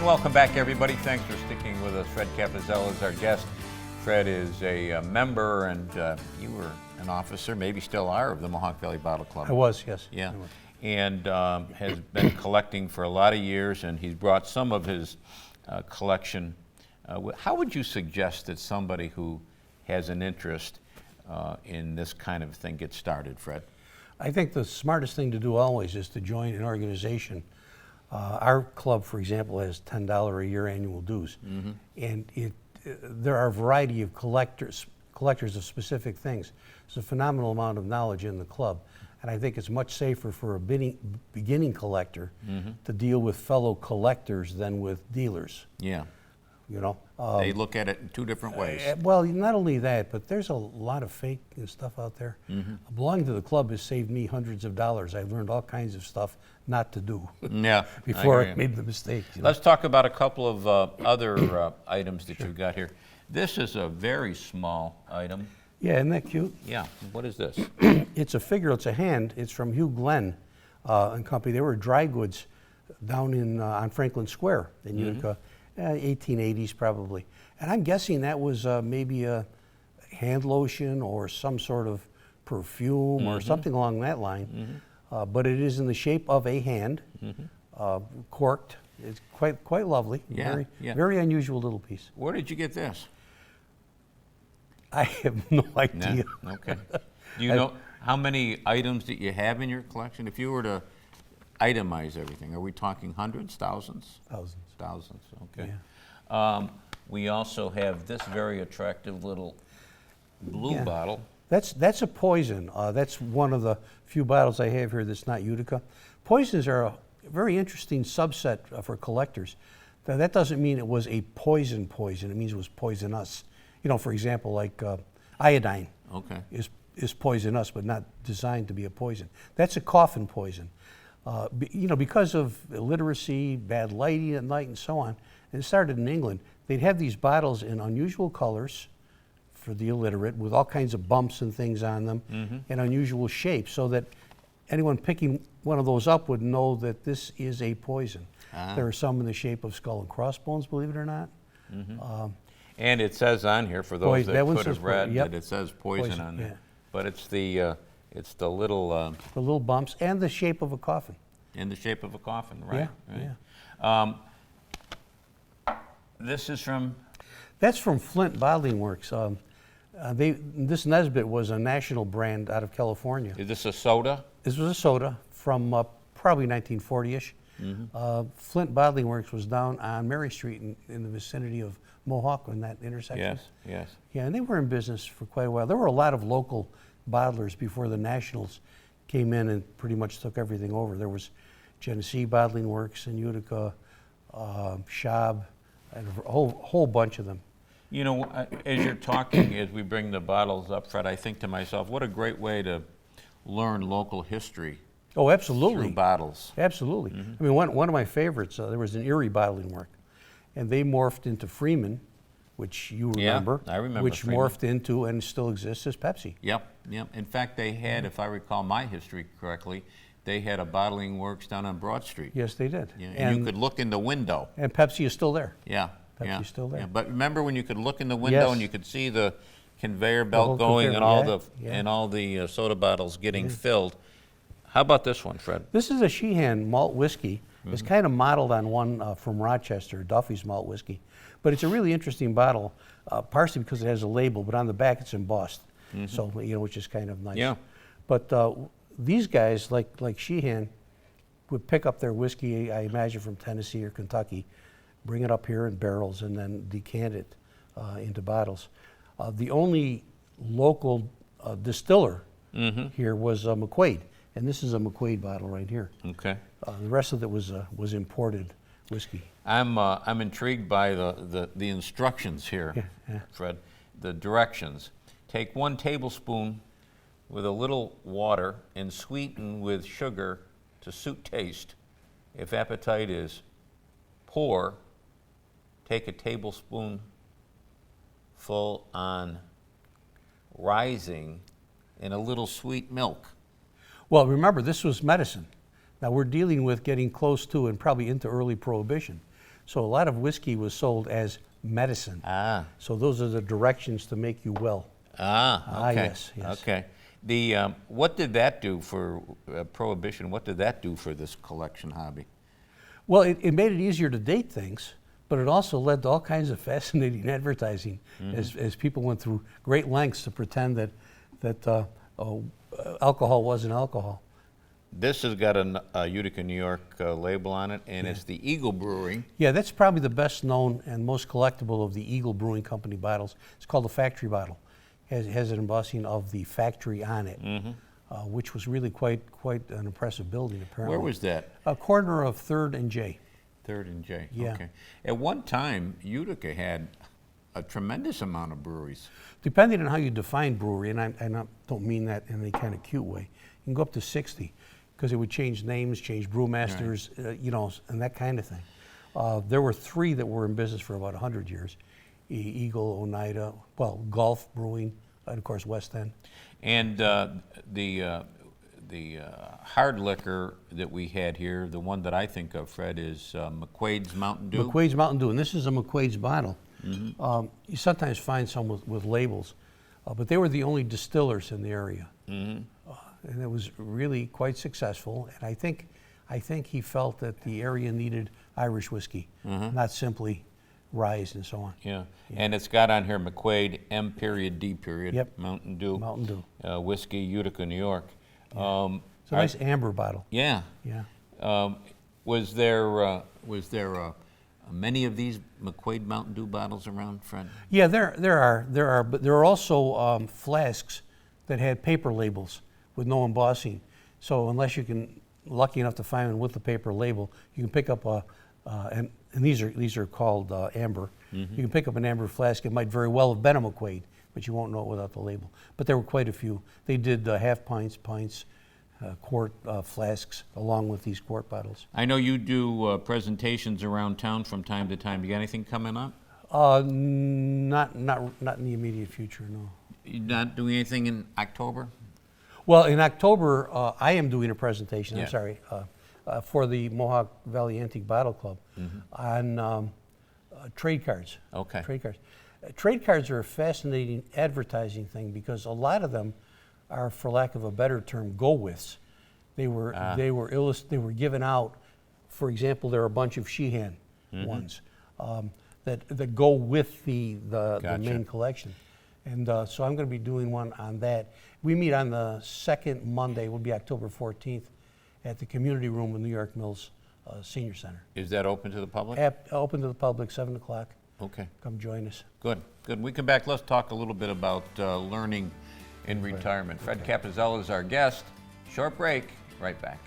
And welcome back, everybody. Thanks for sticking with us. Fred Capizella is our guest. Fred is a member, and you were an officer, maybe still are, of the Mohawk Valley Bottle Club. I was, yes. Yeah, and has been collecting for a lot of years, and he's brought some of his collection. How would you suggest that somebody who has an interest in this kind of thing get started, Fred? I think the smartest thing to do always is to join an organization. Our club, for example, has $10 a year annual dues, and there are a variety of collectors of specific things. There's a phenomenal amount of knowledge in the club, and I think it's much safer for a beginning collector to deal with fellow collectors than with dealers. Yeah. You know, they look at it in two different ways. Well, not only that, but there's a lot of fake stuff out there. Belonging to the club has saved me hundreds of dollars. I've learned all kinds of stuff not to do. Yeah, before I made the mistake. Let's talk about a couple of other items that you've got here. This is a very small item. Yeah, isn't that cute? Yeah. What is this? It's a figure. It's a hand. It's from Hugh Glenn and Company. They were dry goods down in on Franklin Square in Utica. 1880s probably, and I'm guessing that was maybe a hand lotion or some sort of perfume or something along that line. But it is in the shape of a hand, corked. It's quite lovely. Yeah, very unusual little piece. Where did you get this? I have no idea. No? Okay. Do you know how many items that you have in your collection? If you were to itemize everything, are we talking hundreds, thousands? Thousands. Thousands, okay. Yeah. We also have this very attractive little blue bottle. That's a poison. That's one of the few bottles I have here that's not Utica. Poisons are a very interesting subset for collectors. Now, that doesn't mean it was a poison. It means it was poisonous. You know, for example, like iodine is poisonous, but not designed to be a poison. That's a coffin poison. You know, because of illiteracy, bad lighting at night, and so on, and it started in England, they'd have these bottles in unusual colors for the illiterate with all kinds of bumps and things on them and unusual shapes, so that anyone picking one of those up would know that this is a poison. There are some in the shape of skull and crossbones, believe it or not. And it says on here, for those that could have read, that it says poison on there. Yeah. But it's the little... the little bumps and the shape of a coffin. In the shape of a coffin, right? Yeah, right. This is from? That's from Flint Bottling Works. This Nesbitt was a national brand out of California. Is this a soda? This was a soda from probably 1940-ish. Flint Bottling Works was down on Mary Street in the vicinity of Mohawk in that intersection. Yes. Yeah, and they were in business for quite a while. There were a lot of local bottlers before the nationals came in and pretty much took everything over. There was Genesee Bottling Works in Utica, Schaub, and a whole bunch of them. You know, as you're talking, as we bring the bottles up, Fred, I think to myself, what a great way to learn local history. Oh, absolutely. Through bottles. Absolutely. I mean, one of my favorites, there was an Erie Bottling Work, and they morphed into Freeman, which you remember. Yeah, I remember which Freeman. morphed into and still exists as Pepsi. Yep. In fact, they had, if I recall my history correctly, they had a bottling works down on Broad Street. Yes, they did. Yeah, and you could look in the window. And Pepsi is still there. Yeah. Pepsi's still there. Yeah. But remember when you could look in the window and you could see the conveyor belt going conveyor, and all the soda bottles getting filled. How about this one, Fred? This is a Sheehan malt whiskey. It's kind of modeled on one from Rochester, Duffy's malt whiskey. But it's a really interesting bottle, partially because it has a label, but on the back it's embossed. So, you know, which is kind of nice. Yeah. But these guys, like Sheehan, would pick up their whiskey, I imagine from Tennessee or Kentucky, bring it up here in barrels, and then decant it into bottles. The only local distiller here was McQuaid, and this is a McQuaid bottle right here. Okay. The rest of it was imported whiskey. I'm intrigued by the instructions here, Fred. The directions. Take 1 tablespoon with a little water and sweeten with sugar to suit taste. If appetite is poor, take a tablespoon full on rising in a little sweet milk. Well, remember, this was medicine. Now we're dealing with getting close to and probably into early Prohibition. So a lot of whiskey was sold as medicine. Ah. So those are the directions to make you well. Ah, okay. Yes, yes. Okay. The, what did that do for Prohibition? What did that do for this collection hobby? Well, it made it easier to date things, but it also led to all kinds of fascinating advertising as people went through great lengths to pretend that alcohol wasn't alcohol. This has got a Utica, New York label on it, and it's the Eagle Brewery. Yeah, that's probably the best known and most collectible of the Eagle Brewing Company bottles. It's called the factory bottle. It has an embossing of the factory on it, which was really quite an impressive building, apparently. Where was that? A corner of 3rd and J. 3rd and J. Yeah. Okay. At one time, Utica had a tremendous amount of breweries. Depending on how you define brewery, and I don't mean that in any kind of cute way, you can go up to 60, because it would change names, change brewmasters, you know, and that kind of thing. There were 3 that were in business for about 100 years. Eagle, Oneida, well, Gulf Brewing, and of course West End. And the hard liquor that we had here, the one that I think of, Fred, is McQuaid's Mountain Dew. McQuaid's Mountain Dew, and this is a McQuaid's bottle. You sometimes find some with labels, but they were the only distillers in the area. And it was really quite successful, and I think he felt that the area needed Irish whiskey, not simply rye and so on. Yeah, and it's got on here McQuaid M.D. Yep. Mountain Dew. Mountain Dew. Whiskey, Utica, New York. It's a nice amber bottle. Yeah. Yeah. Was there many of these McQuaid Mountain Dew bottles around, Fred? Yeah, there are, but there are also flasks that had paper labels with no embossing. So unless you can lucky enough to find one with the paper label, you can pick up and these are called amber. You can pick up an amber flask. It might very well have been a McQuaid, but you won't know it without the label. But there were quite a few. They did half pints, quart flasks, along with these quart bottles. I know you do presentations around town from time to time. You got anything coming up? Not in the immediate future, no. You not doing anything in October? Well, in October, I am doing a presentation. Yeah. I'm sorry. For the Mohawk Valley Antique Bottle Club on trade cards. Okay. Trade cards. Trade cards are a fascinating advertising thing because a lot of them are, for lack of a better term, go-withs. They were given out. For example, there are a bunch of Sheehan ones that go with the main collection. And so I'm going to be doing one on that. We meet on the second Monday, will be October 14th, at the community room in New York Mills Senior Center. Is that open to the public? Open to the public, 7 o'clock. Okay. Come join us. Good. Good. We come back. Let's talk a little bit about learning in retirement. Fred Capizella is our guest. Short break. Right back.